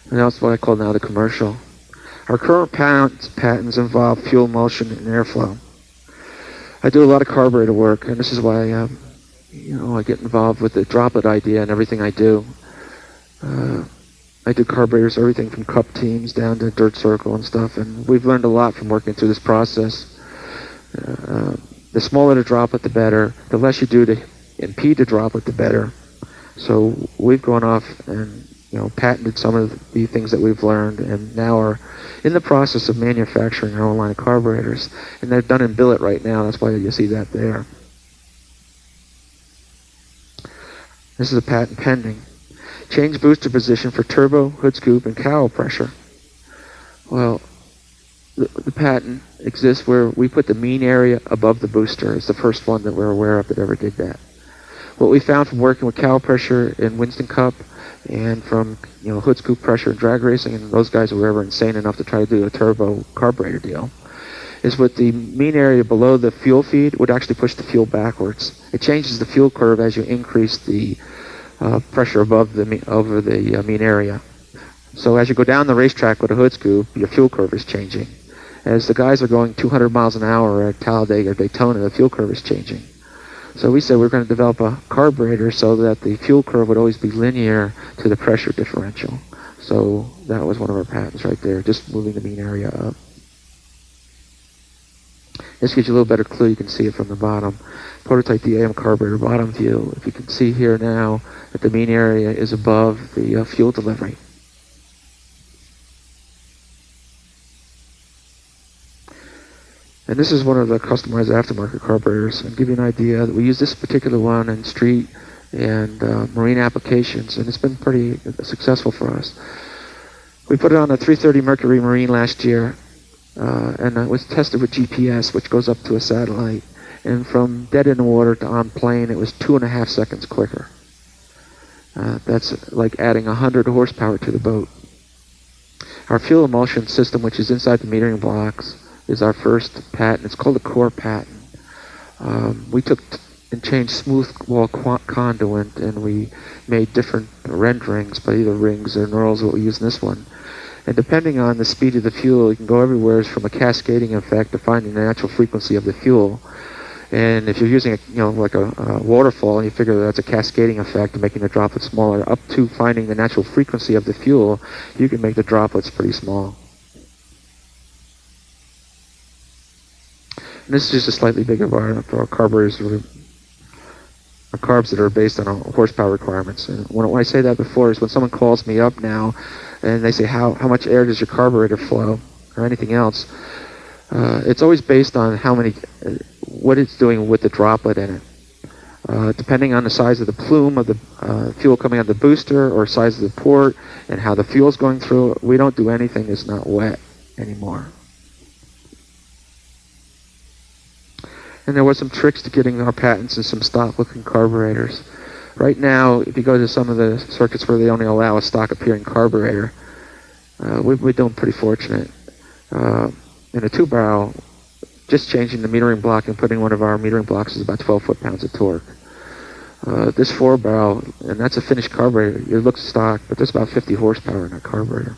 And that's what I call now the commercial. Our current patents involve fuel emulsion and airflow. I do a lot of carburetor work, and this is why I get involved with the droplet idea and everything I do. I do carburetors, everything from cup teams down to dirt circle and stuff, and we've learned a lot from working through this process. The smaller the droplet, the better. The less you do to impede the droplet, the better. So we've gone off and patented some of the things that we've learned, and now are in the process of manufacturing our own line of carburetors. And they're done in billet right now. That's why you see that there. This is a patent pending. Change booster position for turbo, hood scoop, and cowl pressure. Well, the patent exists where we put the mean area above the booster. It's the first one that we're aware of that ever did that. What we found from working with cowl pressure in Winston Cup and from hood scoop pressure and drag racing, and those guys who were ever insane enough to try to do a turbo carburetor deal, is with the mean area below the fuel feed would actually push the fuel backwards. It changes the fuel curve as you increase the pressure above the mean area. So as you go down the racetrack with a hood scoop, your fuel curve is changing. As the guys are going 200 miles an hour at Talladega or Daytona, the fuel curve is changing. So we said we're going to develop a carburetor so that the fuel curve would always be linear to the pressure differential. So that was one of our patents right there, just moving the mean area up. This gives you a little better clue. You can see it from the bottom. Prototype DAM carburetor bottom view. If you can see here now that the mean area is above the fuel delivery. And this is one of the customized aftermarket carburetors. I'll give you an idea that we use this particular one in street and marine applications, and it's been pretty successful for us. We put it on a 330 Mercury Marine last year, and it was tested with GPS, which goes up to a satellite. And from dead in the water to on plane, it was 2.5 seconds quicker. That's like adding 100 horsepower to the boat. Our fuel emulsion system, which is inside the metering blocks, is our first patent. It's called a core patent. We took and changed smooth wall conduit, and we made different renderings by either rings or knurls, what we use in this one. And depending on the speed of the fuel, you can go everywhere from a cascading effect to finding the natural frequency of the fuel. And if you're using like a waterfall, and you figure that's a cascading effect, making the droplets smaller, up to finding the natural frequency of the fuel, you can make the droplets pretty small. And this is just a slightly bigger bar for our carburetors, our carbs that are based on horsepower requirements. And when I say that before is when someone calls me up now and they say, how much air does your carburetor flow or anything else, it's always based on what it's doing with the droplet in it. Depending on the size of the plume of the fuel coming out of the booster or size of the port and how the fuel's going through, we don't do anything that's not wet anymore. And there were some tricks to getting our patents in some stock-looking carburetors. Right now, if you go to some of the circuits where they only allow a stock-appearing carburetor, we're doing pretty fortunate. In a 2-barrel, just changing the metering block and putting one of our metering blocks is about 12 foot-pounds of torque. This 4-barrel, and that's a finished carburetor, it looks stock, but there's about 50 horsepower in that carburetor.